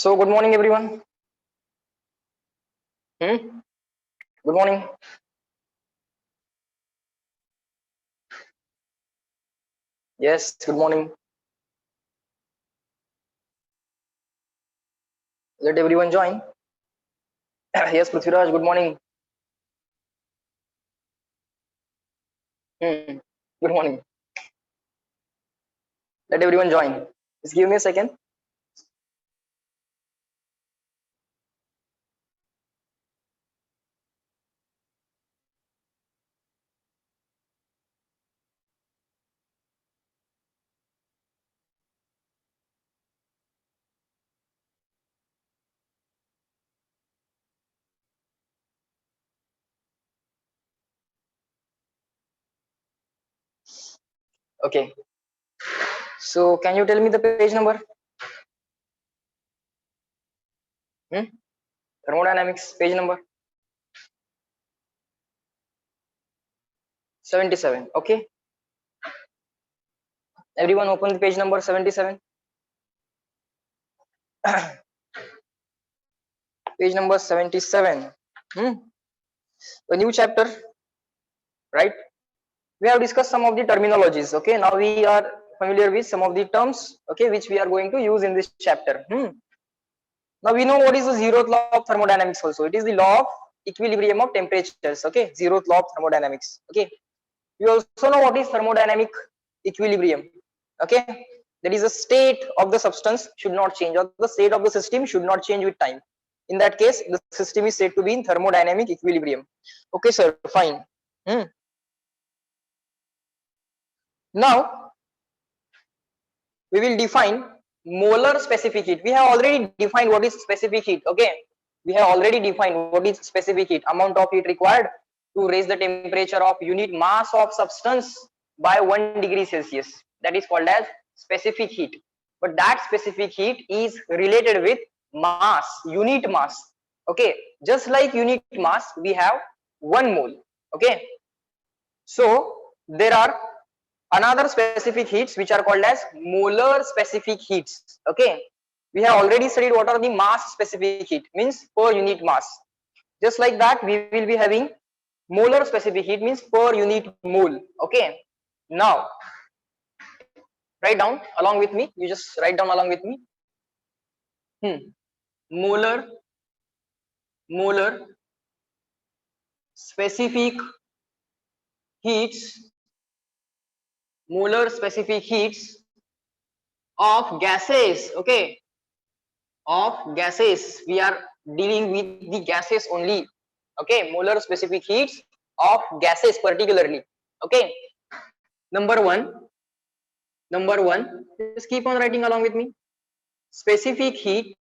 So, good morning, everyone. Good morning. Yes, good morning. Let everyone join. Yes, Prithviraj, good morning. Good morning. Let everyone join. Just give me a second. Okay. So, can you tell me the page number? Thermodynamics, page number 77. Okay. Everyone open the page number 77. Page number 77. A new chapter, right? We have discussed some of the terminologies. Okay. Now we are familiar with some of the terms, okay, which we are going to use in this chapter. Now we know what is the zeroth law of thermodynamics also. It is the law of equilibrium of temperatures. Okay, zeroth law of thermodynamics. Okay, you also know what is thermodynamic equilibrium. Okay, that is a state of the substance should not change, or the state of the system should not change with time. In that case, the system is said to be in thermodynamic equilibrium. Okay, sir, fine. Now we will define molar specific heat. We have already defined what is specific heat. Okay, we have already defined what is specific heat, amount of heat required to raise the temperature of unit mass of substance by 1 degree Celsius. That is called as specific heat. But that specific heat is related with mass, unit mass. Okay, just like unit mass, we have 1 mole. Okay, so there are another specific heats which are called as molar specific heats. Okay, we have already studied what are the mass specific heat, means per unit mass. Just like that, we will be having molar specific heat, means per unit mole. Okay, now write down along with me. You just write down along with me. Molar specific heats, molar specific heats of gases. Okay, of gases, we are dealing with the gases only. Okay, molar specific heats of gases particularly. Okay, number one, just keep on writing along with me. Specific heat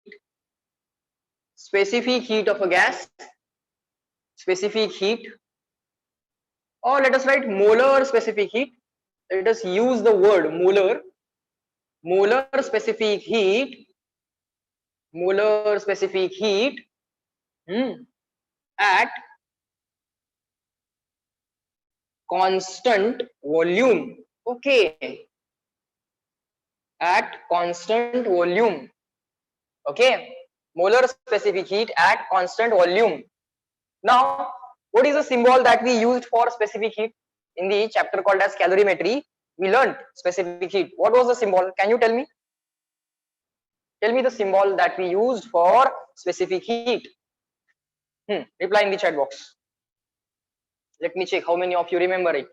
of a gas, specific heat, or let us write molar specific heat. Let us use the word molar specific heat, at constant volume. Okay, at constant volume. Okay, molar specific heat at constant volume. Now, what is the symbol that we used for specific heat in the chapter called as calorimetry? We learned specific heat. What was the symbol? Can you tell me? Tell me the symbol that we used for specific heat. Reply in the chat box. Let me check how many of you remember it.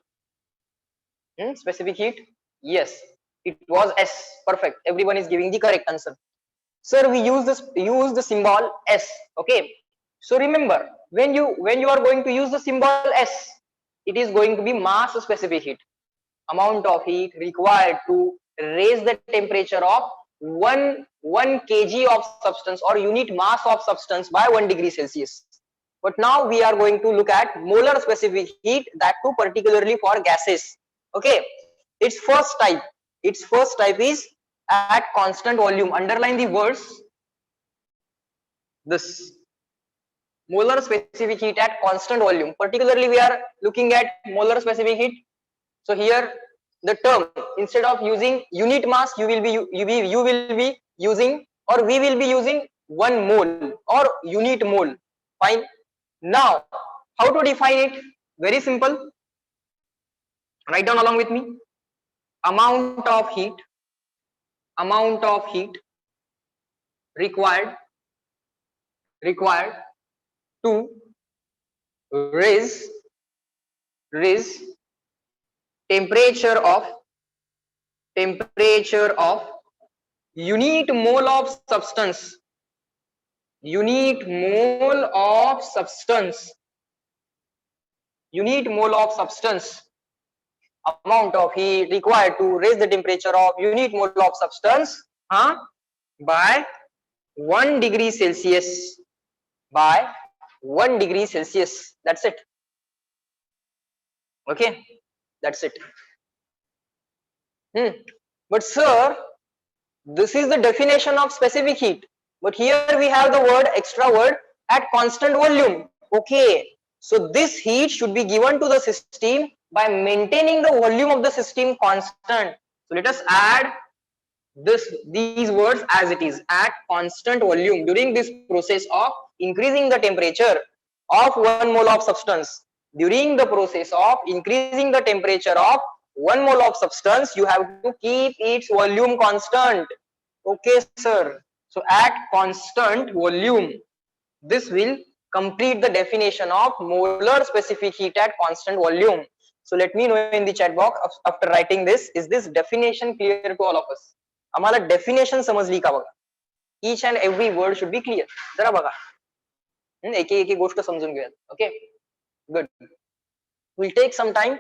Specific heat? Yes, it was S. Perfect. Everyone is giving the correct answer. Sir, we use the symbol S. Okay. So remember, when you are going to use the symbol S, it is going to be mass specific heat. Amount of heat required to raise the temperature of 1 kg of substance or unit mass of substance by 1 degree Celsius. But now we are going to look at molar specific heat, that too particularly for gases. Okay, its first type is at constant volume. Underline the words. This molar specific heat at constant volume. Particularly we are looking at molar specific heat. So here the term, instead of using unit mass, you will be using, or we will be using 1 mole or unit mole. Fine. Now, how to define it? Very simple. Write down along with me. Amount of heat required to raise temperature of unit mole of substance. Unit mole of substance. Amount of heat required to raise the temperature of unit mole of substance by 1 degree Celsius. By 1 degree Celsius. That's it. Okay, that's it. But sir, this is the definition of specific heat. But here we have the word, extra word, at constant volume. Okay, so this heat should be given to the system by maintaining the volume of the system constant. So let us add these words as it is, at constant volume. During this process of increasing the temperature of 1 mole of substance, during the process of increasing the temperature of 1 mole of substance, you have to keep its volume constant. Okay, sir. So at constant volume, this will complete the definition of molar specific heat at constant volume. So let me know in the chat box after writing this, is this definition clear to all of us? आम्हाला definition समजली का बघा. Each and every word should be clear. जरा बघा. एक एक गोष्ट समजून घेऊया. Okay, good. We'll take some time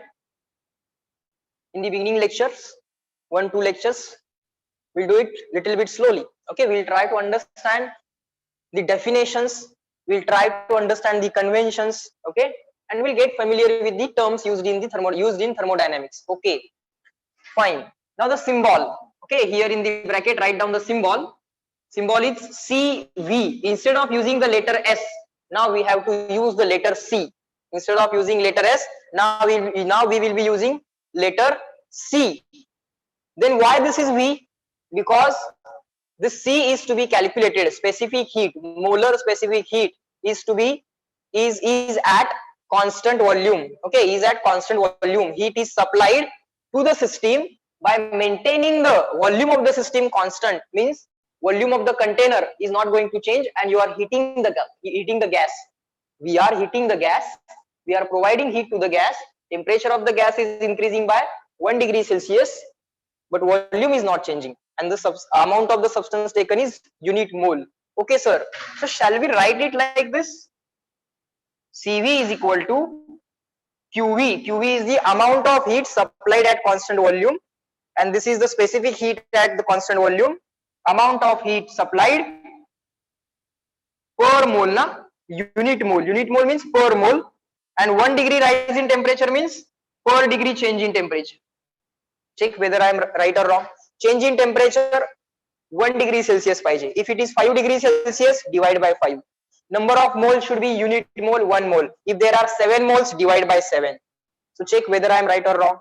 in the beginning lectures, 1-2 lectures. We'll do it little bit slowly. Okay, we'll try to understand the definitions. We'll try to understand the conventions. Okay, and we'll get familiar with the terms used in thermodynamics. Okay, fine. Now the symbol. Okay, here in the bracket, write down the symbol. Symbol is CV. Instead of using the letter S, now we have to use the letter C. Instead of using letter S, now we will be using letter C. Then why this is V? Because this C is to be calculated. Specific heat, molar specific heat is at constant volume. Okay, is at constant volume. Heat is supplied to the system by maintaining the volume of the system constant. Means volume of the container is not going to change, and you are heating the gas. We are heating the gas. We are providing heat to the gas. Temperature of the gas is increasing by 1 degree Celsius, but volume is not changing, and the amount of the substance taken is unit mole. Okay, sir. So shall we write it like this? CV is equal to QV. QV is the amount of heat supplied at constant volume, and this is the specific heat at the constant volume. Amount of heat supplied per mole, na? Unit mole. Unit mole means per mole, and 1 degree rise in temperature means per degree change in temperature. Check whether I am right or wrong. Change in temperature 1 degree Celsius paije. If it is 5 degrees Celsius, divide by 5. Number of moles should be unit mole, 1 mole. If there are 7 moles, divide by 7. So check whether I am right or wrong.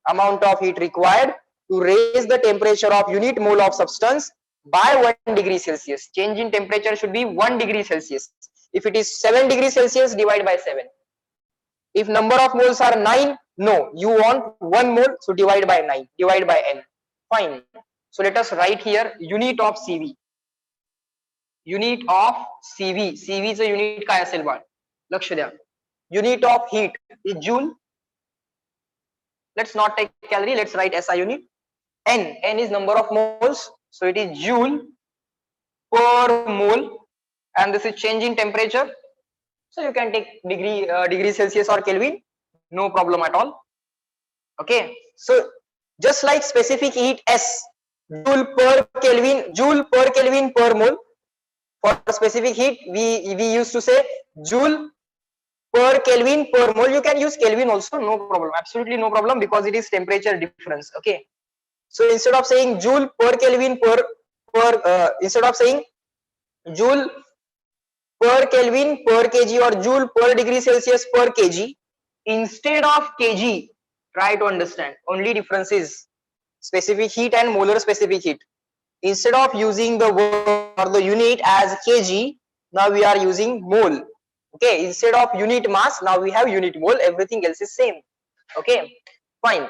Amount of heat required to raise the temperature of unit mole of substance by 1 degree Celsius. Change in temperature should be 1 degree Celsius. If it is 7 degrees Celsius, divide by 7. If number of moles are 9, no, you want 1 mole, so divide by 9, divide by n. Fine. So let us write here unit of CV. Unit of CV. CV च unit काय असेल बाळ? लक्ष द्या. Unit of heat is joule. Let's not take calorie. Let's write SI unit. N is number of moles, so it is joule per mole, and this is change in temperature. So you can take degree Celsius or Kelvin, no problem at all. Okay, so just like specific heat S, joule per Kelvin per mole. For specific heat, we used to say joule per Kelvin per mole. You can use Kelvin also, no problem, absolutely no problem, because it is temperature difference. Okay, so instead of saying joule per Kelvin instead of saying joule per Kelvin per kg or joule per degree Celsius per kg, instead of kg, try to understand only difference is specific heat and molar specific heat. Instead of using the word or the unit as kg, now we are using mole. Okay, instead of unit mass, now we have unit mole. Everything else is same. Okay, fine.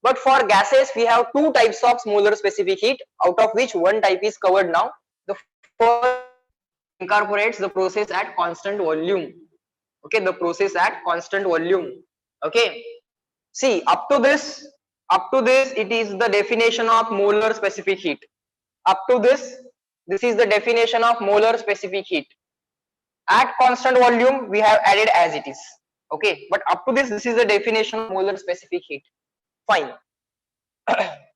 But for gases, we have two types of molar specific heat, out of which one type is covered now. The first incorporates the process at constant volume. Okay, the process at constant volume. Okay, see, up to this, it is the definition of molar specific heat. Up to this is the definition of molar specific heat. At constant volume, we have added as it is. Okay, but up to this is the definition of molar specific heat. Fine.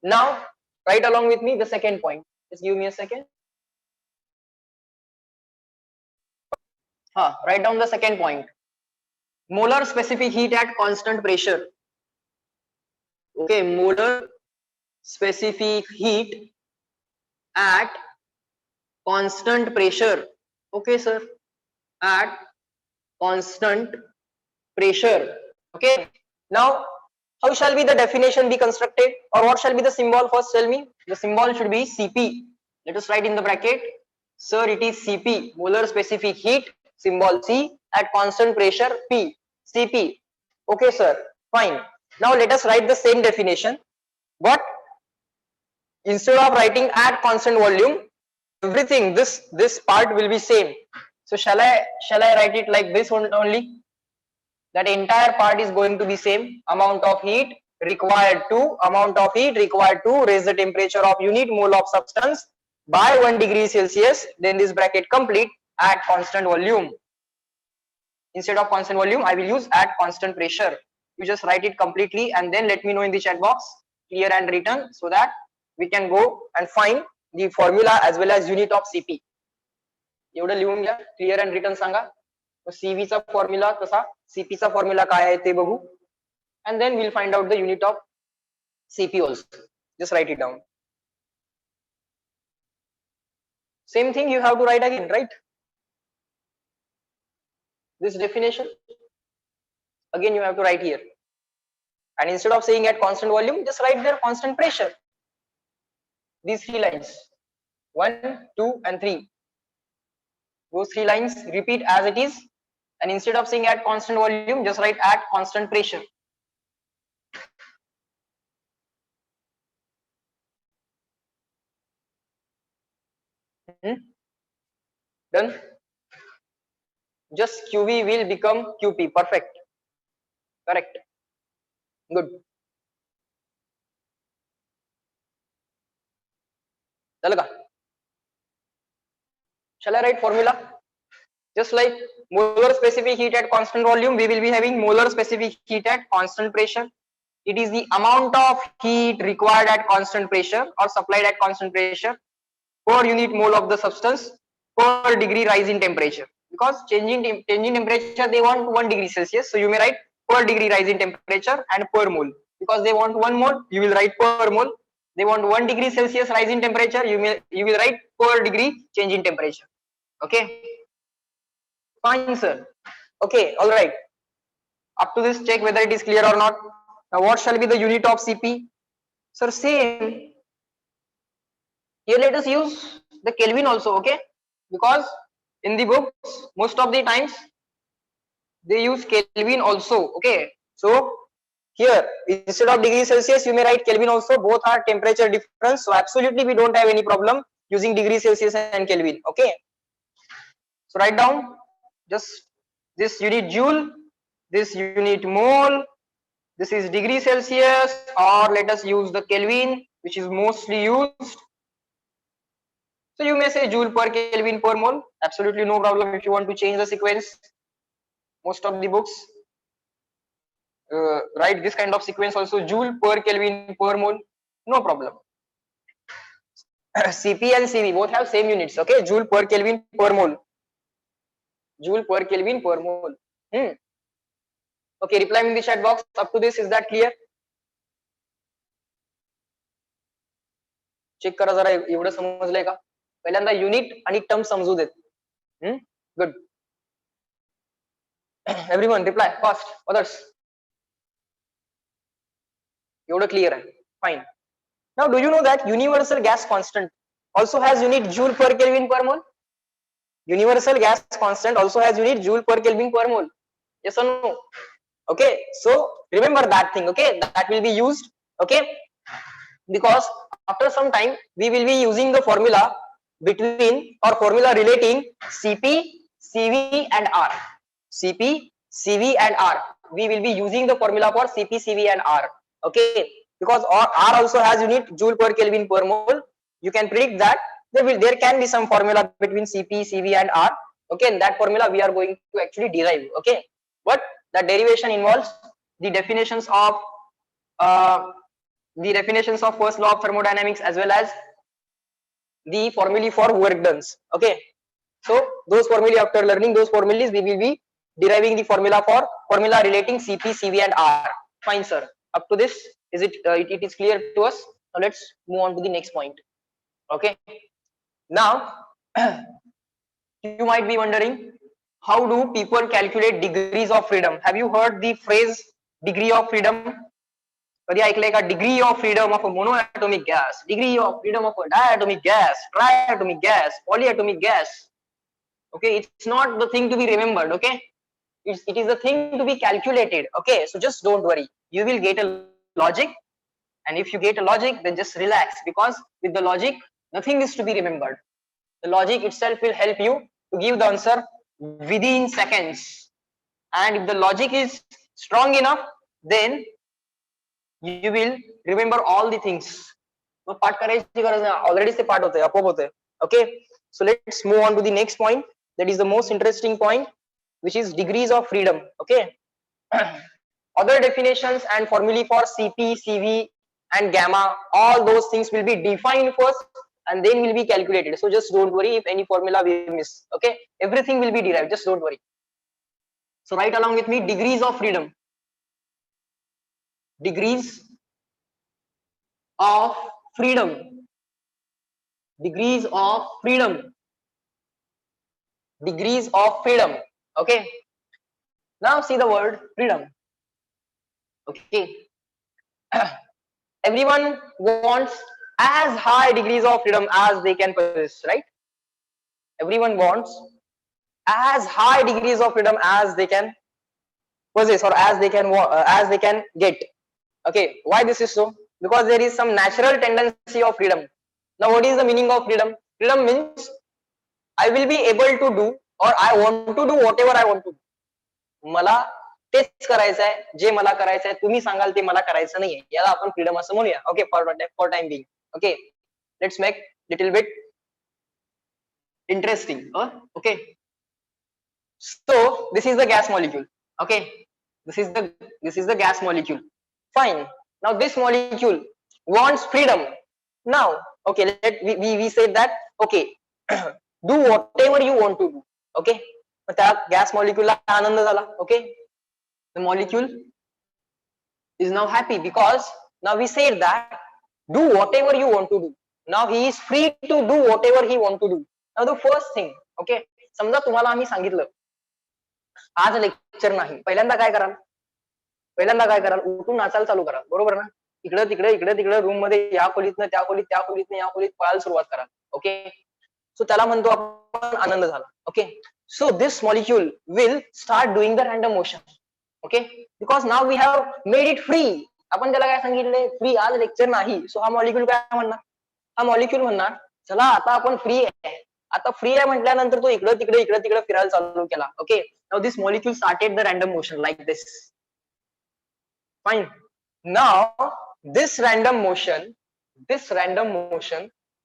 Now, write along with me the second point. Just give me a second. Write down the second point. Molar specific heat at constant pressure. Okay, molar specific heat at constant pressure. Okay, sir. At constant pressure. Okay. Now, how shall be the definition be constructed, or what shall be the symbol? First tell me. The symbol should be Cp. Let us write in the bracket. Sir, it is Cp, molar specific heat, symbol C, at constant pressure P, Cp. Okay, sir. Fine. Now let us write the same definition, but instead of writing at constant volume, everything this part will be same. So shall I write it like this only? That entire part is going to be same. Amount of heat required to raise the temperature of unit mole of substance by 1 degree Celsius. Then this bracket complete at constant volume. Instead of constant volume, I will use at constant pressure. You just write it completely and then let me know in the chat box, clear and written, so that we can go and find the formula as well as unit of Cp. एवढं लिहून घ्या, clear and written Sanga. CV चा formula कसा, CP चा formula काय आहे ते बघू, and then we'll find out the unit of CP also. Just write it down. Same thing you have to write again, right? This definition again you have to write here, and instead of saying at constant volume, just write there constant pressure. These three lines, 1, 2 and 3, those three lines repeat as it is, and instead of saying at constant volume, just write at constant pressure. Done? Just QV will become QP. Perfect. Correct. Good. Shall I write formula? Just like molar specific heat at constant volume, we will be having molar specific heat at constant pressure. It is the amount of heat required at constant pressure or supplied at constant pressure per unit mole of the substance per degree rise in temperature. Because changing temperature, they want 1 degree Celsius, so you may write per degree rise in temperature and per mole. Because they want 1 mole, you will write per mole. They want 1 degree Celsius rise in temperature, you will write per degree change in temperature. Okay, fine, sir. Okay, all right. Up to this, check whether it is clear or not. Now, what shall be the unit of Cp? Sir, same. Here let us use the Kelvin also, okay? Because in the books, most of the times they use Kelvin also, okay? So here, instead of degree Celsius, you may write Kelvin also. Both are temperature difference, so absolutely we don't have any problem using degree Celsius and Kelvin, okay? So write down just this unit joule, this unit mole, this is degree Celsius, or let us use the Kelvin, which is mostly used. So you may say joule per Kelvin per mole, absolutely no problem if you want to change the sequence. Most of the books write this kind of sequence also, joule per Kelvin per mole, no problem. Cp and Cv both have same units, okay? Joule per Kelvin per mole. Joule per Kelvin per mole. Okay, reply in the chat box. Up to this, is that clear? Check करा जरा एवढं समजलंय का? पहिल्यांदा unit आणि term समजू देत. Good. Everyone reply fast. Others. एवढं clear आहे. Fine. Now, do you know that universal gas constant? also has unit joule per Kelvin per mole? Universal gas constant also has unit joule per Kelvin per mole. Yes or no? Okay, so remember that thing. Okay, that will be used. Okay, because after some time we will be using the formula between or formula relating Cp, Cv and R. Cp, Cv and R. We will be using the formula for Cp, Cv and R. Okay, because R also has unit joule per Kelvin per mole. You can predict that there can be some formula between Cp, Cv and R. Okay, and that formula we are going to actually derive. Okay, but the derivation involves the definitions of first law of thermodynamics as well as the formulae for work done. Okay, so those formulae, after learning those formulas, we will be deriving the formula relating Cp, Cv and R. Fine, sir. Up to this, is it it is clear to us? Now let's move on to the next point. Okay, now you might be wondering, how do people calculate degrees of freedom? Have you heard the phrase degree of freedom? कधी ऐकलंय का? Degree of freedom of a monoatomic gas, degree of freedom of a diatomic gas, triatomic gas, polyatomic gas. Okay, it's not the thing to be remembered. Okay, it is the thing to be calculated. Okay, so just don't worry, you will get a logic, and if you get a logic, then just relax, because with the logic nothing is to be remembered. The logic itself will help you to give the answer within seconds, and if the logic is strong enough, then you will remember all the things. मग पाठ करायची गरज नाही, already ते पाठ होते, आपोआप होते. Okay, so let's move on to the next point, that is the most interesting point, which is degrees of freedom. Okay, other definitions and formulae for Cp, Cv and gamma, all those things will be defined first and then will be calculated. So just don't worry if any formula we miss. Okay, everything will be derived, just don't worry. So write along with me, degrees of freedom. Degrees of freedom. Degrees of freedom. Degrees of freedom. Okay, now see the word freedom. Okay, everyone wants as high degrees of freedom as they can possess, right? Everyone wants as high degrees of freedom as they can possess, or as they can get. Okay, why this is so? Because there is some natural tendency of freedom. Now what is the meaning of freedom? Freedom means I will be able to do, or I want to do whatever I want to do. मला तेच करायचं आहे जे मला करायचं आहे, तुम्ही सांगाल ते मला करायचं नाहीये, याला आपण फ्रीडम असं म्हणूया. Okay, for time being. Okay, let's make little bit interesting. Okay, so this is the gas molecule. Okay, this is the gas molecule. Fine, now this molecule wants freedom. Now okay, we said that okay, do whatever you want to do. Okay, but that gas molecule ला आनंद झाला. Okay, the molecule is now happy because now we said that do whatever you want to do. Now he is free to do whatever he want to do. Now the first thing, okay, समजा तुम्हाला आम्ही सांगितलं आज lecture नाही, पहिल्यांदा काय कराल? उठून नाचायला चालू कराल, बरोबर ना? इकडे तिकडे रूम मध्ये या खोलीतनं त्या खोलीत, त्या खोलीतनं या खोलीत पळायला सुरुवात कराल. ओके, सो त्याला म्हणतो आपण आनंद झाला. Okay, so this molecule will start doing the random motion. Okay, because now we have made it free. आपण त्याला काय सांगितलंय? फ्री, आज लेक्चर नाही. सो हा मॉलिक्यूल काय म्हणणार? हा मॉलिक्यूल म्हणणार चला आता आपण फ्री आहे. आता फ्री आहे म्हटल्यानंतर तो इकडे तिकडे फिरायला चालू केला. Okay, now this molecule started the random motion like this. Fine, now this random motion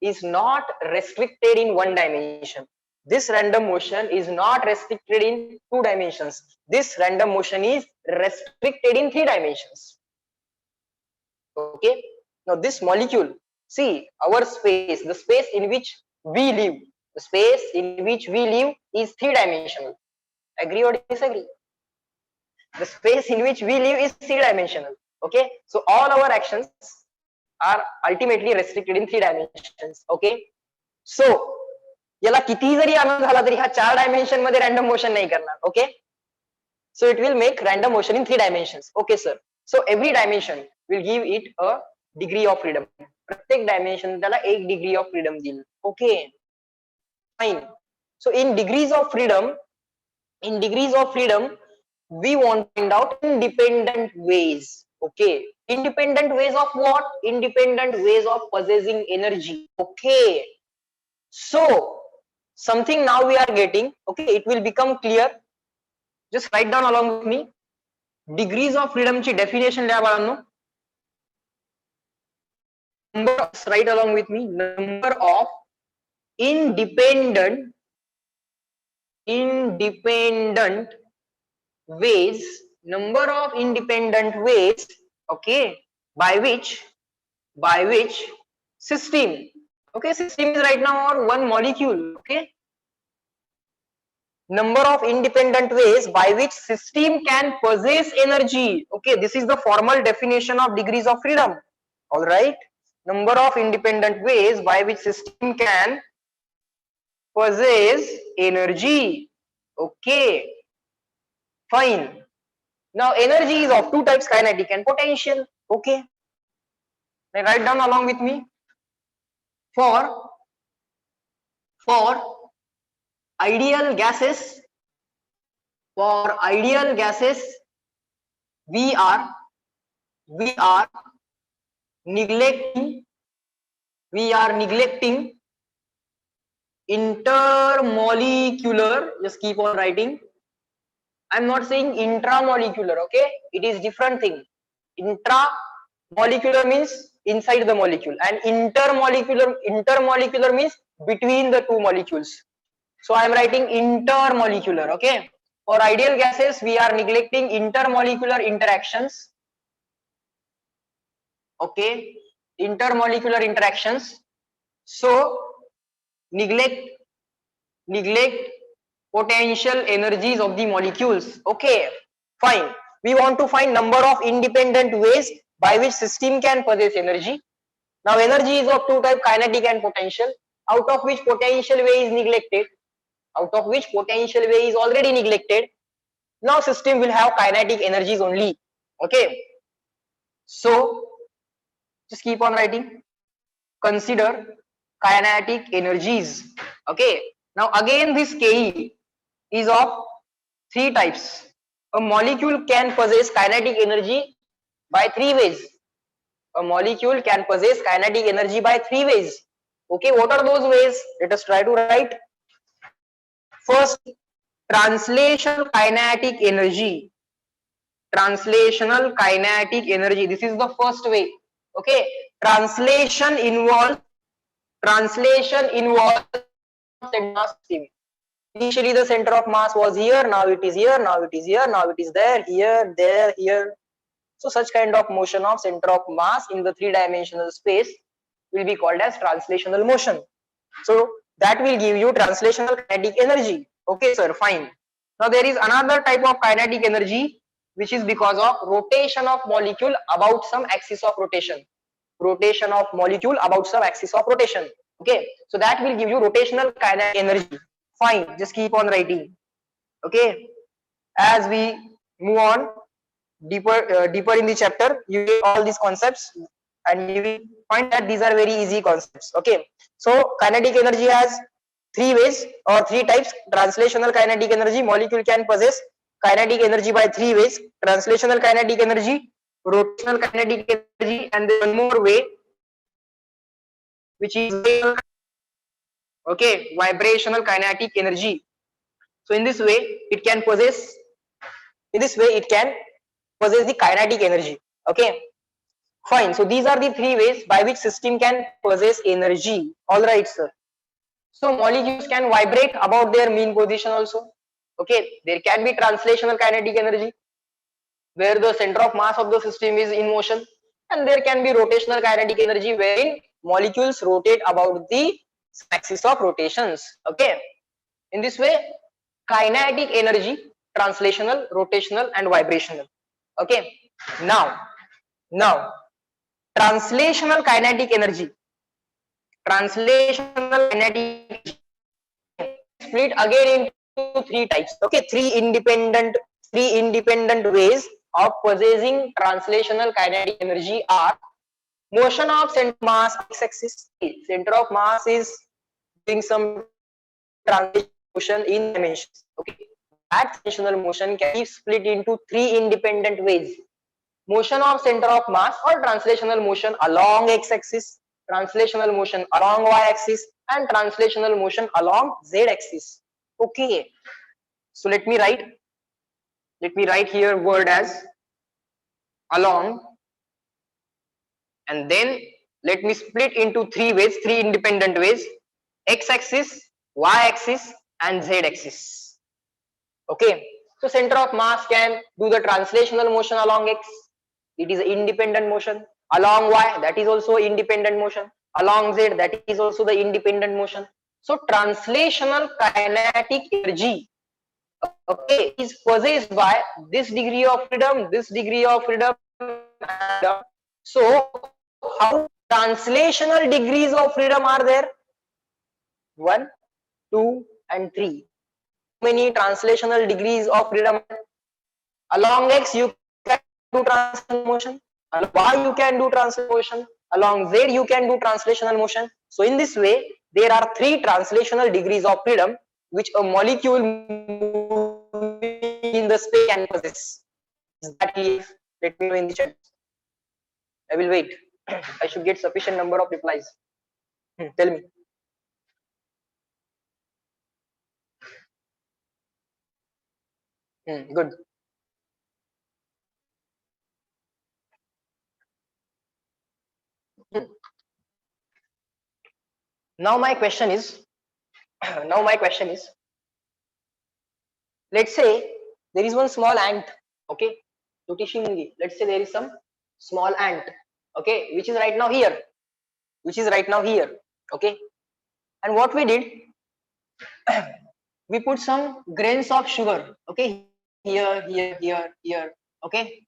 is not restricted in one dimension. This random motion is not restricted in two dimensions. This random motion is restricted in three dimensions. Okay, now this molecule, see our space, the space in which we live, is three dimensional. Agree or disagree? The space in which we live is three dimensional. Okay, so all our actions are ultimately restricted in three dimensions. Okay, so याला किती जरी आनंद झाला तरी हा चार dimension मध्ये random motion नाही करणार. Okay, so it will make random motion in three dimensions. Okay sir, so every dimension will give it a degree of freedom. प्रत्येक डायमेन्शन त्याला एक डिग्री ऑफ फ्रीडम देईल. Okay, fine. So in degrees of freedom, we want to find out independent ways. Okay, independent ways of what? Independent ways of possessing energy. Okay, so something now we are getting. Okay, it will become clear. Just write down along with me. Degrees of freedom ची definition लिहा बाळांनो. Write along with me. Number of independent ways, okay, by which system, okay, system is right now or one molecule, okay, number of independent ways by which system can possess energy. Okay, this is the formal definition of degrees of freedom. All right, number of independent ways by which system can possess energy. Okay, fine. Now energy is of two types, kinetic and potential. Okay, now write down along with me. For ideal gases, we are neglecting intermolecular. Just keep on writing. I'm not saying intramolecular, okay? It is different thing. Intramolecular means inside the molecule, and intermolecular means between the two molecules. So I am writing intermolecular, okay? For ideal gases, we are neglecting intermolecular interactions. Okay, intermolecular interactions. So neglect potential energies of the molecules. Okay, fine. We want to find number of independent ways by which system can possess energy. Now energy is of two types, kinetic and potential, out of which potential way is neglected, already neglected. Now system will have kinetic energies only. Okay, so just keep on writing. Consider kinetic energies. Okay, now again this Ke is of three types. A molecule can possess kinetic energy by three ways. Okay, what are those ways? Let us try to write. First, translational kinetic energy. This is the first way. Okay, translation involves mass. Initially the center of mass was here, now it is here, now it is here, now it is there, here, there, here. So such kind of motion of center of mass in the three-dimensional space will be called as translational motion. So that will give you translational kinetic energy. Okay sir, fine. Now there is another type of kinetic energy which is because of rotation of molecule about some axis of rotation. Okay, so that will give you rotational kinetic energy. Fine, just keep on writing. Okay, as we move on deeper in the chapter, you get all these concepts and you will find that these are very easy concepts. Okay, so kinetic energy has three ways or three types. Translational kinetic energy, molecule can possess kinetic energy by three ways: translational kinetic energy, rotational kinetic energy, and then one more way which is okay, vibrational kinetic energy. So in this way it can possess the kinetic energy. Okay, fine. So these are the three ways by which system can possess energy. All right sir. So molecules can vibrate about their mean position also. Okay, there can be translational kinetic energy where the center of mass of the system is in motion, and there can be rotational kinetic energy wherein molecules rotate about the axis of rotations. Okay, in this way kinetic energy, translational, rotational and vibrational. Okay, now translational kinetic energy split again into three types. Okay, three independent ways of possessing translational kinetic energy are: motion of center mass x axis. Center of mass is doing some translational motion in dimensions. Okay, that translational motion can be split into three independent ways: motion of center of mass, or translational motion along x-axis, translational motion along y-axis, and translational motion along z-axis. Okay, so let me write here word as along, and then let me split into three ways, three independent ways: x-axis, y-axis, and z-axis. Okay, so center of mass can do the translational motion along x, it is independent motion. Along y, that is also independent motion. Along z, that is also the independent motion. So translational kinetic energy, okay, is possessed by this degree of freedom, this degree of freedom. So how translational degrees of freedom are there? 1, 2, and 3. How many translational degrees of freedom? Along x you can do translational motion, along y you can do translational motion, along z you can do translational motion. So in this way there are three translational degrees of freedom which a molecule in the space can possess. Is that clear? Let me know in the chat. I will wait. I should get sufficient number of replies. Tell me. Good. Now my question is, let's say there is one small ant, okay, let's say there is some small ant, okay, which is right now here, okay, and what we did, we put some grains of sugar, okay, here, okay,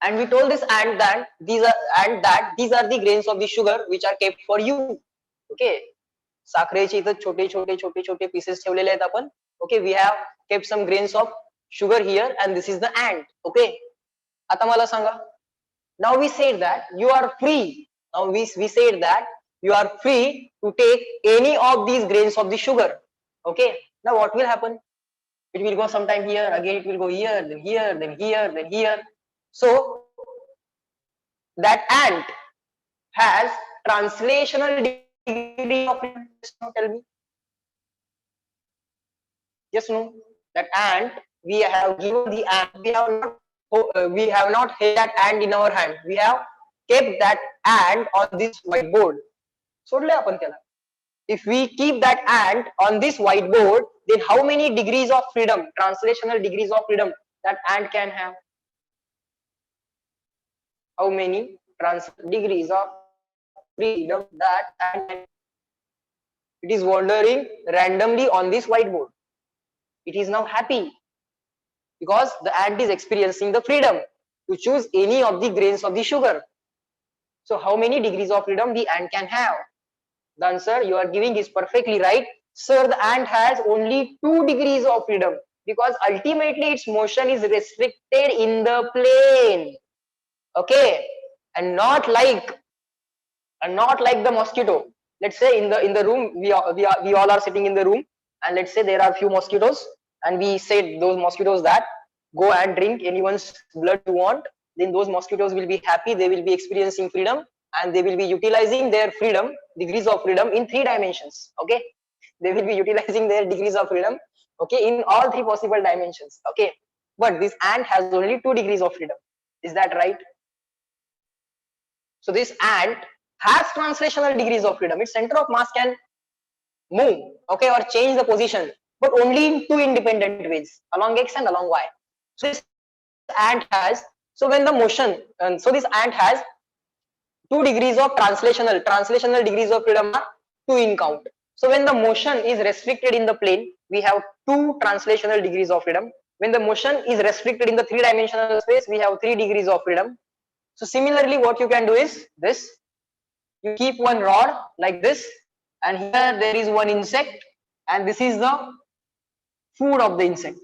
and we told this ant that these are the grains of the sugar which are kept for you, okay. साखरेचे इथं छोटे pieces ठेवलेले आहेत आपण, okay, we have kept some grains of sugar here and this is the ant, okay. आता मला सांगा, now we said that you are free, to take any of these grains of the sugar, okay. Now what will happen? It will go sometime here, again it will go here, then here, then here, then here. So that ant has translational degree of freedom. Tell me. Yes, no. That ant, we have given the ant, we have not held that ant in our hand. We have kept that ant on this whiteboard. सोडले आपण त्याला. If we keep that ant on this whiteboard, then how many degrees of freedom, translational degrees of freedom, that ant can have? How many degrees of freedom that ant can? It is wandering randomly on this whiteboard. It is now happy because the ant is experiencing the freedom to choose any of the grains of the sugar. So how many degrees of freedom the ant can have? The answer you are giving is perfectly right. Sir, the ant has only 2 degrees of freedom because ultimately its motion is restricted in the plane. Okay, and not like the mosquito. Let's say in the room, we all are sitting in the room, and let's say there are few mosquitoes, and we said those mosquitoes that go and drink anyone's blood you want, then those mosquitoes will be happy, they will be experiencing freedom, and they will be utilizing their freedom, degrees of freedom, in 3 dimensions. Okay, they will be utilizing their degrees of freedom, okay, in all 3 possible dimensions. Okay, but this ant has only 2 degrees of freedom. Is that right? So this ant has translational degrees of freedom. Its center of mass can move, okay, or change the position, but only in 2 independent ways, along x and along y. So this ant has, so when the motion, so this ant has 2 degrees of translational degrees of freedom are 2 in count. So when the motion is restricted in the plane, we have 2 translational degrees of freedom. When the motion is restricted in the 3-dimensional space, we have 3 degrees of freedom. So similarly, what you can do is this: you keep one rod like this, and here there is one insect, and this is the food of the insect.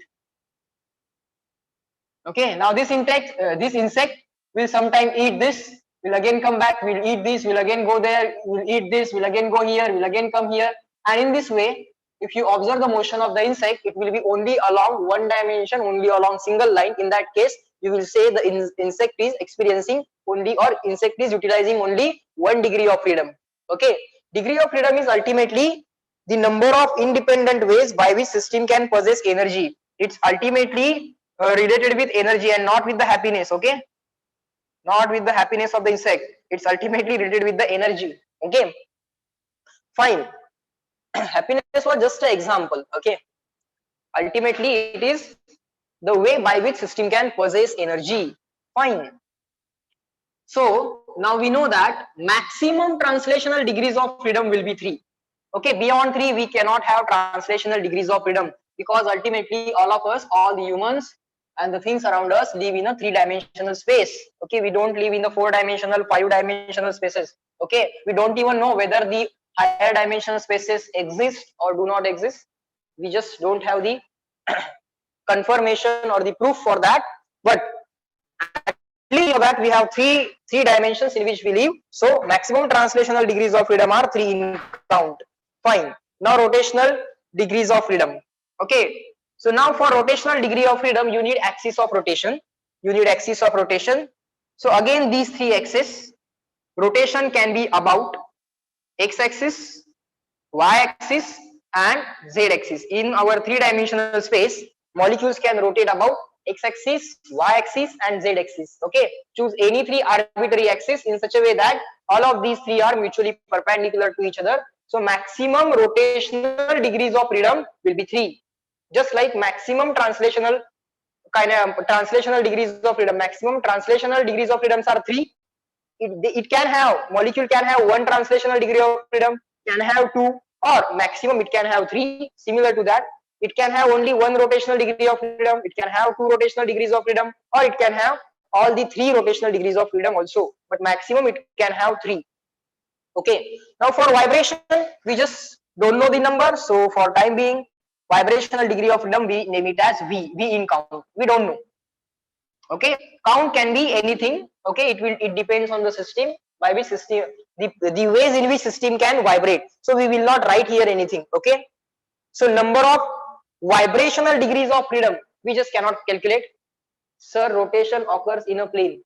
Okay, now this insect will sometime eat this, will again come back, will eat this, will again go there, will eat this, will again go here, will again come here. And in this way, if you observe the motion of the insect, it will be only along one dimension, only along single line. In that case, you will say the insect is experiencing only, or insect is utilizing only 1 degree of freedom. Okay, degree of freedom is ultimately the number of independent ways by which system can possess energy. It's ultimately related with energy and not with the happiness. Okay, not with the happiness of the insect. It's ultimately related with the energy. Okay, fine. Happiness was just an example. Okay, ultimately it is the way by which system can possess energy. Fine. So now we know that maximum translational degrees of freedom will be 3. Okay, beyond 3 we cannot have translational degrees of freedom, because ultimately all of us, all the humans and the things around us live in a 3-dimensional space. Okay, we don't live in the 4-dimensional, 5-dimensional spaces. Okay, we don't even know whether the higher dimensional spaces exist or do not exist. We just don't have the confirmation or the proof for that, but know that we have three dimensions in which we live. So maximum translational degrees of freedom are 3 in count. Fine. Now rotational degrees of freedom. Okay. So now for rotational degree of freedom, you need axis of rotation. You need axis of rotation. So again, these 3 axes, rotation can be about x-axis, y-axis and z-axis. In our 3-dimensional space, molecules can rotate about x-axis, y-axis and z-axis. Okay, choose any 3 arbitrary axes in such a way that all of these 3 are mutually perpendicular to each other. So maximum rotational degrees of freedom will be 3. Just like maximum translational translational degrees of freedom, maximum translational degrees of freedoms are 3. It can have, molecule can have 1 translational degree of freedom, can have 2, or maximum it can have 3. Similar to that, it can have only 1 rotational degree of freedom, it can have 2 rotational degrees of freedom, or it can have all the 3 rotational degrees of freedom also, but maximum it can have 3. Okay, now for vibration we just don't know the number, so for time being, vibrational degree of freedom we name it as v in count. We don't know. Okay, count can be anything. Okay, it depends on the system, by which system, the ways in which system can vibrate. So we will not write here anything. Okay, so number of vibrational degrees of freedom we just cannot calculate. Sir, rotation occurs in a plane.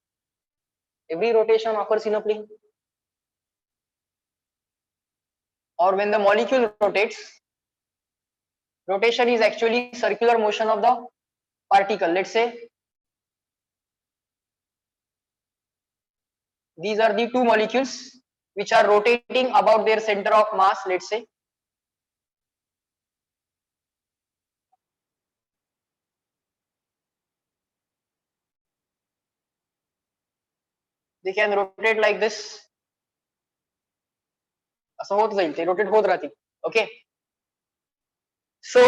Every rotation occurs in a plane, or when the molecule rotates, rotation is actually circular motion of the particle. Let's say these are the 2 molecules which are rotating about their center of mass. Let's say they can rotate like this. असं होत जाईल, ते rotate होत राहतील. Okay, so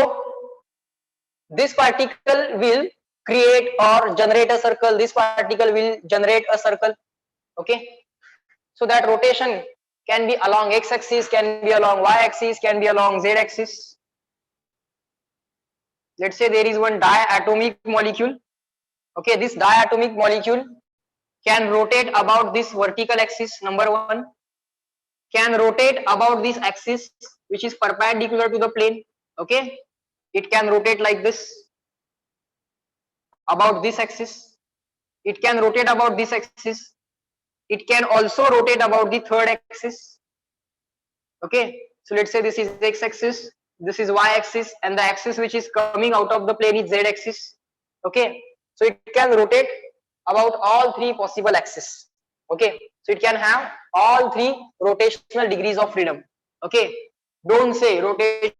this particle will create or generate a circle, this particle will generate a circle. Okay, so that rotation can be along x-axis, can be along y-axis, can be along z-axis. Let's say there is one diatomic molecule. Okay, this diatomic molecule can rotate about this vertical axis, number 1, can rotate about this axis which is perpendicular to the plane. Okay, it can rotate like this about this axis, it can rotate about this axis, it can also rotate about the 3rd axis. Okay, so let's say this is x-axis, this is y-axis, and the axis which is coming out of the plane is z-axis. Okay, so it can rotate about all 3 possible axes. Okay, so it can have all 3 rotational degrees of freedom. Okay, don't say rotation